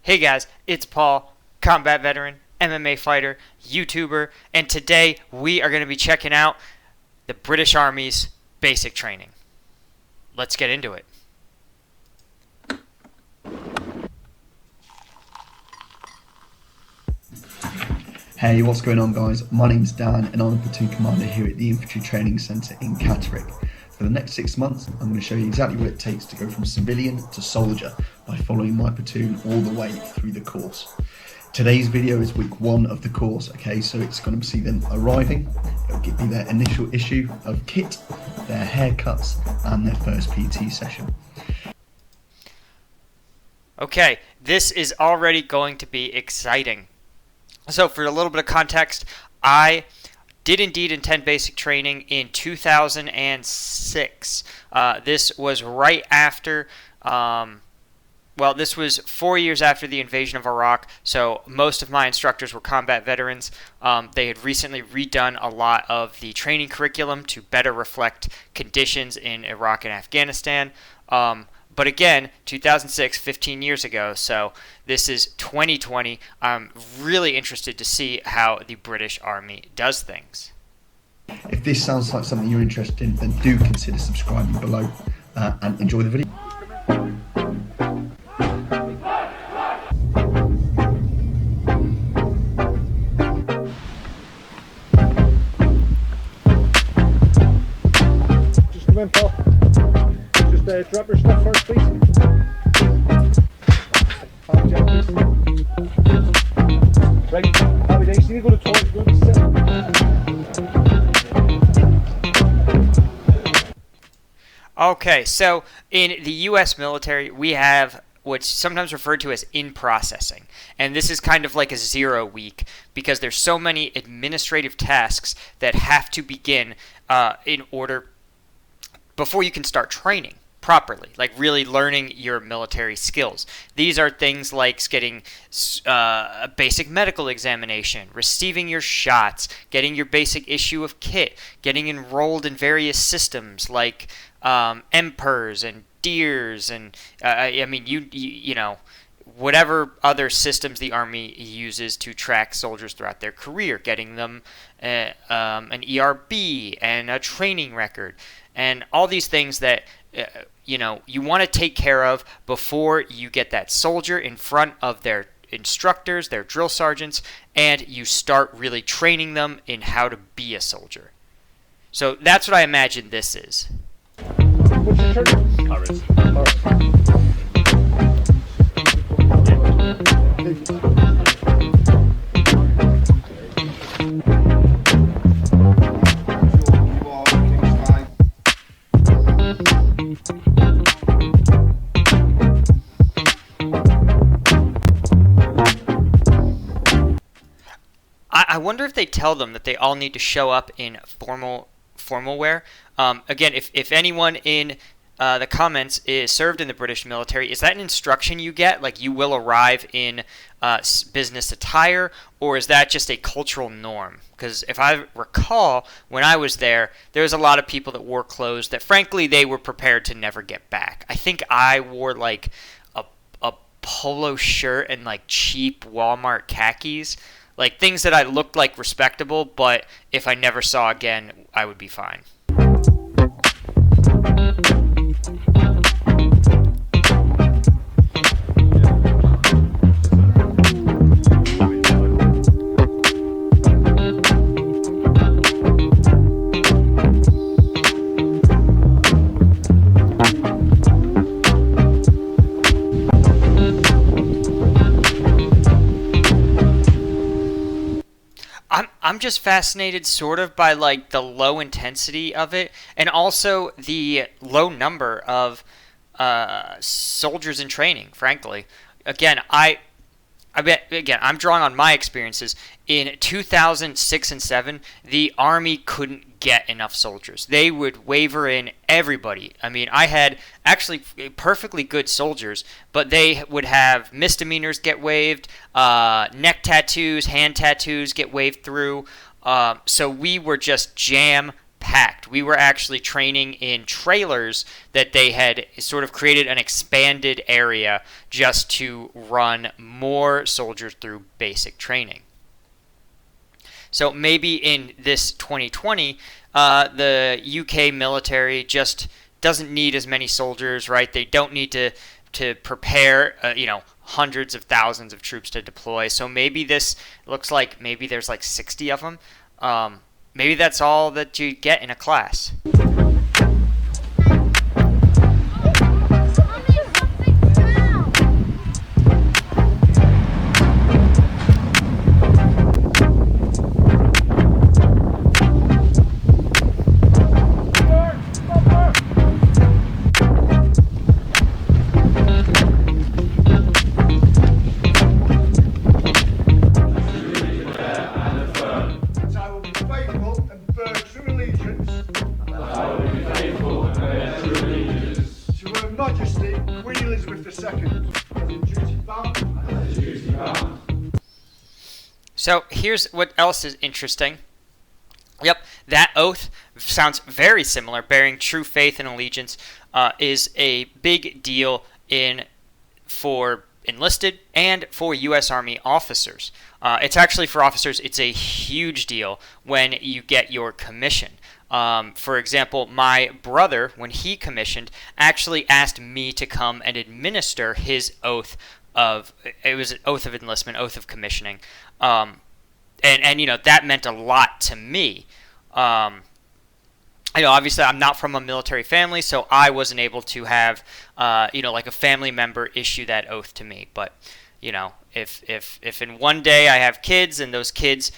Hey guys, it's Paul, combat veteran, MMA fighter, YouTuber, and today we are going to be checking out the British Army's basic training. Let's get into it. Hey, what's going on guys? My name's Dan and I'm the platoon commander here at the Infantry Training Centre in Catterick. For the next 6 months, I'm going to show you exactly what it takes to go from civilian to soldier by following my platoon all the way through the course. Today's video is week 1 of the course, okay, so it's going to see them arriving. It'll give me their initial issue of kit, their haircuts and their first PT session. Okay, this is already going to be exciting. So for a little bit of context, I did indeed attend basic training in 2006. This was right after, this was 4 years after the invasion of Iraq, so most of my instructors were combat veterans. They had recently redone a lot of the training curriculum to better reflect conditions in Iraq and Afghanistan. But again, 2006, 15 years ago, so this is 2020. I'm really interested to see how the British Army does things. If this sounds like something you're interested in, then do consider subscribing below and enjoy the video. Just come in, Paul. Just drop your stuff first, please. Right, happy days. You need to go to the toilet. Go to the Okay, so in the U.S. military, we have what's sometimes referred to as in-processing. And this is kind of like a 0 week because there's so many administrative tasks that have to begin in order before you can start training properly, like really learning your military skills. These are things like getting a basic medical examination, receiving your shots, getting your basic issue of kit, getting enrolled in various systems like MPERS and DEERS and you know, whatever other systems the Army uses to track soldiers throughout their career, getting them an ERB and a training record, and all these things that you want to take care of before you get that soldier in front of their instructors, their drill sergeants, and you start really training them in how to be a soldier. So that's what I imagine this is. What's your turn? Alright. I wonder if they tell them that they all need to show up in formal wear. Again, if anyone in the comments is served in the British military, is that an instruction you get? Like you will arrive in business attire, or is that just a cultural norm? Because if I recall, when I was there was a lot of people that wore clothes that frankly they were prepared to never get back. I think I wore like a polo shirt and like cheap Walmart khakis. Like things that I looked like respectable, but if I never saw again, I would be fine. I'm just fascinated sort of by like the low intensity of it and also the low number of soldiers in training, frankly. Again, I'm drawing on my experiences. In 2006 and 7, the Army couldn't get enough soldiers. They would waver in everybody. I mean, I had actually perfectly good soldiers, but they would have misdemeanors get waived, neck tattoos, hand tattoos get waved through. So we were just jam-packed packed. We were actually training in trailers that they had sort of created an expanded area just to run more soldiers through basic training. So maybe in this 2020, the UK military just doesn't need as many soldiers, right? They don't need to prepare, hundreds of thousands of troops to deploy. So maybe this looks like maybe there's like 60 of them. Maybe that's all that you get in a class. So here's what else is interesting. Yep, that oath sounds very similar. Bearing true faith and allegiance is a big deal for enlisted and for U.S. Army officers. It's actually for officers, it's a huge deal when you get your commission. For example, my brother, when he commissioned, actually asked me to come and administer his oath it was an oath of enlistment, oath of commissioning. And that meant a lot to me. Obviously I'm not from a military family, so I wasn't able to have, like a family member issue that oath to me. But, if in one day I have kids and those kids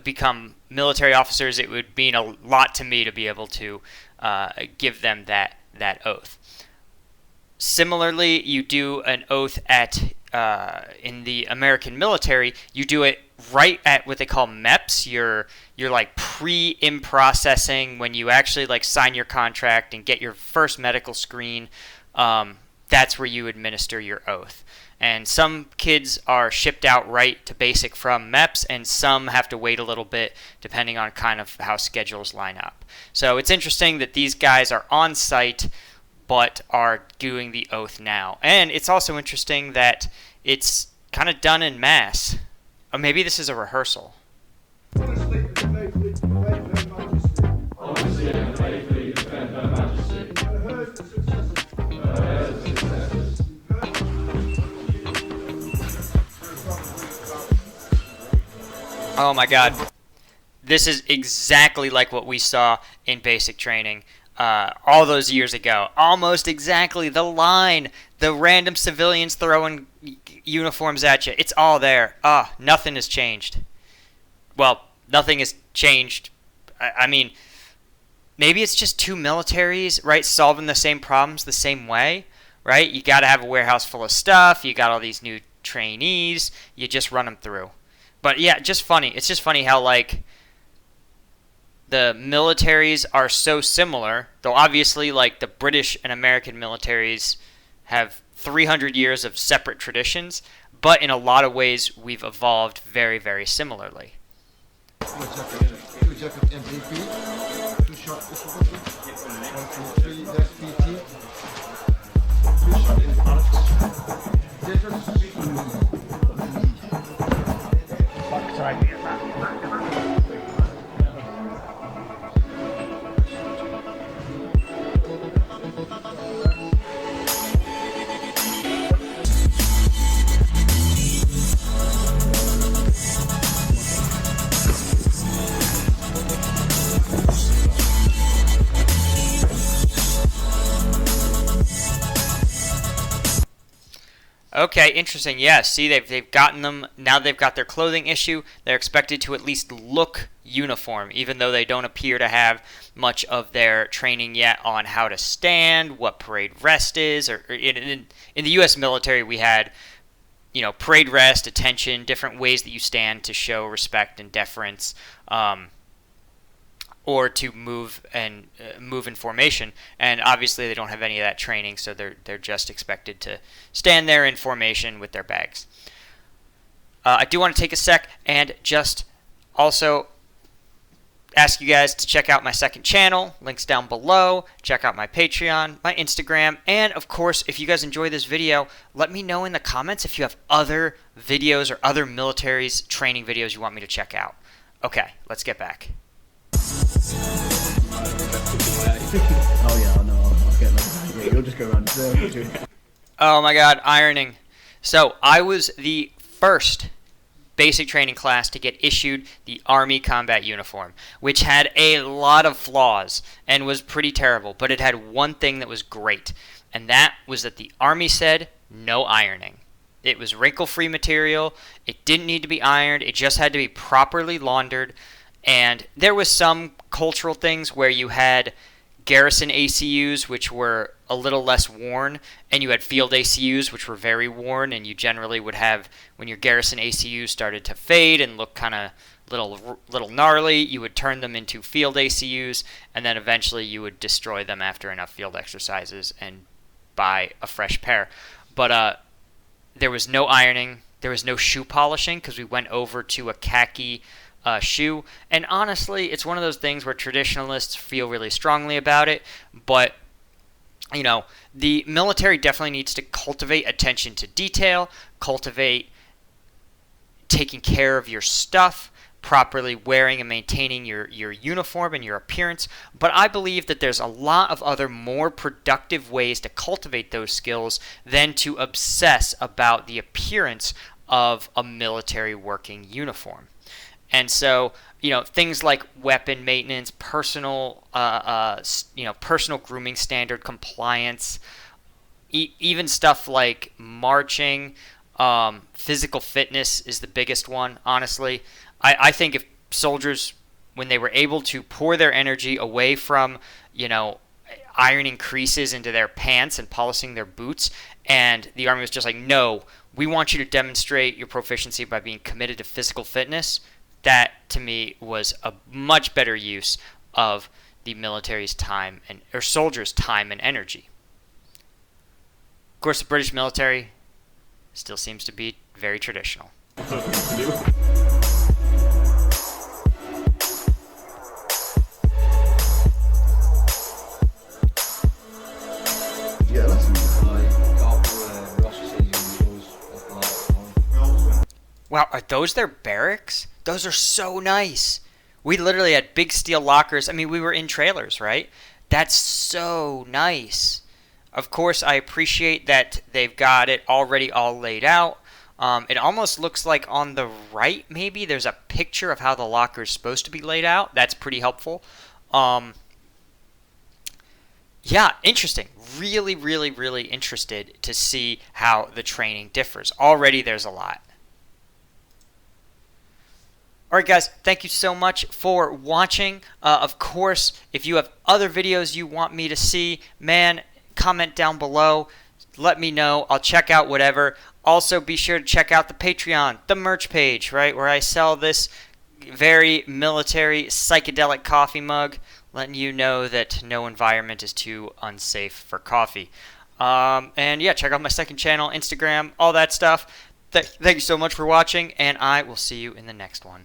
become military officers, it would mean a lot to me to be able to give them that oath. Similarly, you do an oath in the American military. You do it right at what they call MEPS. You're like in processing when you actually like sign your contract and get your first medical screen. That's where you administer your oath. And some kids are shipped out right to basic from MEPS, and some have to wait a little bit depending on kind of how schedules line up. So it's interesting that these guys are on site but are doing the oath now. And it's also interesting that it's kind of done in mass. Or maybe this is a rehearsal. Honestly and faithfully defend Her Majesty. Honestly and faithfully defend Her Majesty. Her heirs and successors. Her heirs and successors. Oh my God. This is exactly like what we saw in basic training all those years ago. Almost exactly the line. The random civilians throwing uniforms at you. It's all there. Nothing has changed. Well, nothing has changed. I mean, maybe it's just two militaries, right, solving the same problems the same way, right? You got to have a warehouse full of stuff. You got all these new trainees. You just run them through. But yeah, just funny. It's just funny how, like, the militaries are so similar, though obviously, like, the British and American militaries have 300 years of separate traditions, but in a lot of ways, we've evolved very, very similarly. Okay, interesting. Yeah, see, they've gotten them. Now they've got their clothing issue. They're expected to at least look uniform, even though they don't appear to have much of their training yet on how to stand, what parade rest is. Or in the U.S. military, we had, parade rest, attention, different ways that you stand to show respect and deference. Or to move in formation, and obviously they don't have any of that training, so they're just expected to stand there in formation with their bags. I do want to take a sec and just also ask you guys to check out my second channel. Links down below. Check out my Patreon, my Instagram, and of course, if you guys enjoy this video, let me know in the comments if you have other videos or other military's training videos you want me to check out. Okay, let's get back. Oh yeah, I know. I'll get that. Yeah, you'll just go around there. Oh my god, ironing. So, I was the first basic training class to get issued the Army combat uniform, which had a lot of flaws and was pretty terrible, but it had one thing that was great, and that was that the Army said no ironing. It was wrinkle-free material, it didn't need to be ironed, it just had to be properly laundered, and there was some cultural things where you had garrison ACUs, which were a little less worn, and you had field ACUs, which were very worn, and you generally would have, when your garrison ACUs started to fade and look kind of little gnarly, you would turn them into field ACUs, and then eventually you would destroy them after enough field exercises and buy a fresh pair. But there was no ironing, there was no shoe polishing, because we went over to a khaki shoe, and honestly, it's one of those things where traditionalists feel really strongly about it, but you know, the military definitely needs to cultivate attention to detail, cultivate taking care of your stuff, properly wearing and maintaining your uniform and your appearance, but I believe that there's a lot of other more productive ways to cultivate those skills than to obsess about the appearance of a military working uniform. And so, you know, things like weapon maintenance, personal grooming standard compliance, even stuff like marching, physical fitness is the biggest one, honestly. I think if soldiers, when they were able to pour their energy away from, you know, ironing creases into their pants and polishing their boots, and the Army was just like, no, we want you to demonstrate your proficiency by being committed to physical fitness, that, to me, was a much better use of the military's time or soldiers' time and energy. Of course, the British military still seems to be very traditional. Yeah, that's Wow, are those their barracks? Those are so nice. We literally had big steel lockers. I mean, we were in trailers, right? That's so nice. Of course, I appreciate that they've got it already all laid out. It almost looks like on the right, maybe, there's a picture of how the locker is supposed to be laid out. That's pretty helpful. Yeah, interesting. Really, really, really interested to see how the training differs. Already there's a lot. Alright guys, thank you so much for watching. Of course, if you have other videos you want me to see, man, comment down below. Let me know. I'll check out whatever. Also, be sure to check out the Patreon, the merch page, right, where I sell this very military psychedelic coffee mug, letting you know that no environment is too unsafe for coffee. And yeah, check out my second channel, Instagram, all that stuff. Thank you so much for watching, and I will see you in the next one.